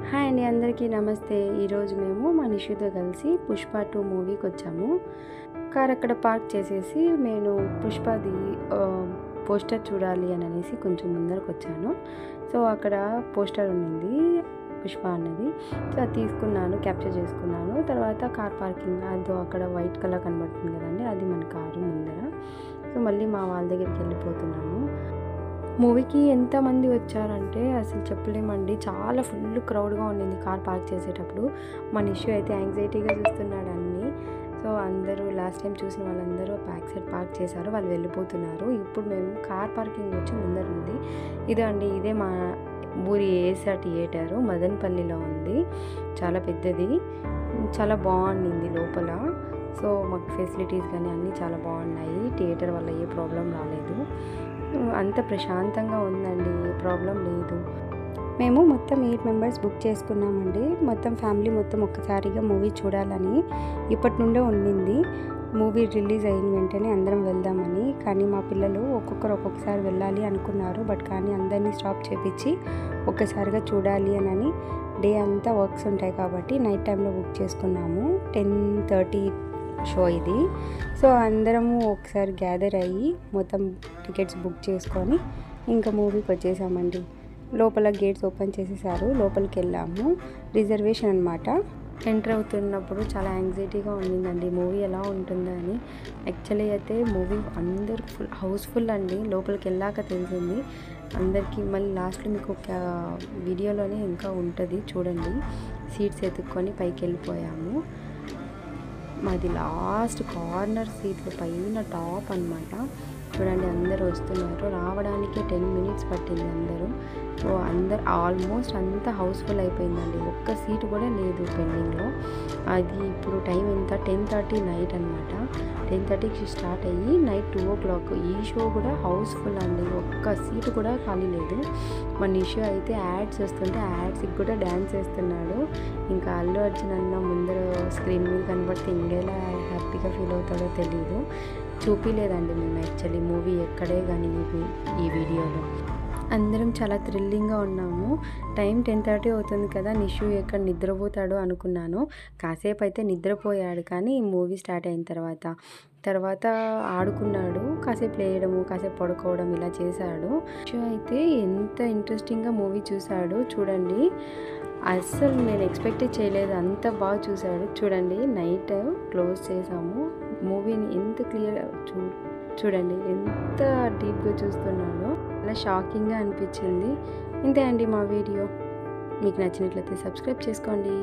Hi అండి, అందరికీ నమస్తే. ఈరోజు మేము మా నిషుతో కలిసి పుష్ప 2 మూవీకి వచ్చాము. కార్ అక్కడ పార్క్ చేసేసి నేను పుష్పది పోస్టర్ చూడాలి అని అనేసి కొంచెం ముందరకు వచ్చాను. సో అక్కడ పోస్టర్ ఉన్నింది పుష్ప అన్నది. సో అది తీసుకున్నాను, క్యాప్చర్ చేసుకున్నాను. తర్వాత కార్ పార్కింగ్ అదో అక్కడ వైట్ కలర్ కనబడుతుంది కదండి, అది మన కారు ముందర. సో మళ్ళీ మా వాళ్ళ దగ్గరికి వెళ్ళిపోతున్నాను. మూవీకి ఎంతమంది వచ్చారంటే అసలు చెప్పలేమండి, చాలా ఫుల్ క్రౌడ్గా ఉండింది కార్ పార్క్ చేసేటప్పుడు. మన ఇష్యూ అయితే యాంగ్జైటీగా చూస్తున్నాడు అన్నీ. సో అందరూ లాస్ట్ టైం చూసిన వాళ్ళందరూ బ్యాక్ సైడ్ పార్క్ చేశారు, వాళ్ళు వెళ్ళిపోతున్నారు. ఇప్పుడు మేము కార్ పార్కింగ్ వచ్చి ముందర ఉంది. ఇదే మా ఊరి ఏసా థియేటరు మదనపల్లిలో ఉంది. చాలా పెద్దది, చాలా బాగుండింది లోపల. సో మాకు ఫెసిలిటీస్ కానీ అన్నీ చాలా బాగున్నాయి. థియేటర్ వల్ల ఏ ప్రాబ్లం రాలేదు, అంత ప్రశాంతంగా ఉందండి, ఏ ప్రాబ్లం లేదు. మేము మొత్తం 8 మెంబర్స్ బుక్ చేసుకున్నామండి. మొత్తం ఫ్యామిలీ మొత్తం ఒక్కసారిగా మూవీ చూడాలని ఇప్పటి నుండే ఉండింది. మూవీ రిలీజ్ అయిన వెంటనే అందరం వెళ్దామని. కానీ మా పిల్లలు ఒక్కొక్కసారి వెళ్ళాలి అనుకున్నారు. కానీ అందరినీ స్టాప్ చేపించి ఒక్కసారిగా చూడాలి అని డే అంతా వర్క్స్ ఉంటాయి కాబట్టి నైట్ టైంలో బుక్ చేసుకున్నాము. 10:30 షో ఇది. సో అందరము ఒకసారి గ్యాదర్ అయ్యి మొత్తం టికెట్స్ బుక్ చేసుకొని ఇంకా మూవీకి వచ్చేసామండి. లోపల గేట్స్ ఓపెన్ చేసేసారు, లోపలికి వెళ్ళాము. రిజర్వేషన్ అనమాట. ఎంటర్ అవుతున్నప్పుడు చాలా యాంగ్జైటీగా ఉండిందండి, మూవీ ఎలా ఉంటుందో అని. యాక్చువల్లీ అయితే మూవీ అందరు హౌస్ఫుల్ అండి. లోపలికి వెళ్ళాక తెలిసింది అందరికీ. మళ్ళీ లాస్ట్లో మీకు ఒక వీడియోలోనే ఇంకా ఉంటుంది చూడండి. సీట్స్ ఎత్తుక్కొని పైకి వెళ్ళిపోయాము. మాది లాస్ట్ కార్నర్ సీట్లు పైన టాప్ అనమాట. చూడండి అందరూ వస్తున్నారు. రావడానికే 10 మినిట్స్ పట్టింది అందరూ. సో ఆల్మోస్ట్ అంతా హౌస్ఫుల్ అయిపోయిందండి, ఒక్క సీటు కూడా లేదు పెండింగ్లో. అది ఇప్పుడు టైం ఎంత, 10:30 నైట్ అనమాట. 10:30కి స్టార్ట్ అయ్యి నైట్ 2 o'clock. ఈ షో కూడా హౌస్ఫుల్ అండి, ఒక్క సీటు కూడా ఖాళీ లేదు. మన ఇష్యూ అయితే యాడ్స్ వస్తుంటే యాడ్స్కి కూడా డ్యాన్స్ చేస్తున్నాడు. ఇంకా అల్లు అర్జున్ అన్న ముందర స్క్రీన్ మీద కనబడితే ఇంకెలా హ్యాపీగా ఫీల్ అవుతాడో తెలియదు. చూపించలేదండి మేము యాక్చువల్లీ మూవీ ఎక్కడే కానీ ఈ వీడియోలో. అందరం చాలా థ్రిల్లింగ్గా ఉన్నాము. టైం 10:30 అవుతుంది కదా, నిషు ఎక్కడ నిద్రపోతాడో అనుకున్నాను. కాసేపు అయితే నిద్రపోయాడు, కానీ మూవీ స్టార్ట్ అయిన తర్వాత ఆడుకున్నాడు. కాసేపు లేయడము, కాసేపు పడుకోవడం ఇలా చేశాడు. నిషు అయితే ఎంత ఇంట్రెస్టింగ్గా మూవీ చూశాడు చూడండి. అస్సలు నేను ఎక్స్పెక్ట్ చేయలేదు, అంత బాగా చూశాడు. చూడండి నైట్ క్లోజ్ చేసాము, మూవీని ఎంత క్లియర్ చూడండి, ఎంత డీప్గా చూస్తున్నాడో. చాలా షాకింగ్గా అనిపించింది. ఇంతే అండి మా వీడియో. మీకు నచ్చినట్లయితే సబ్స్క్రైబ్ చేసుకోండి.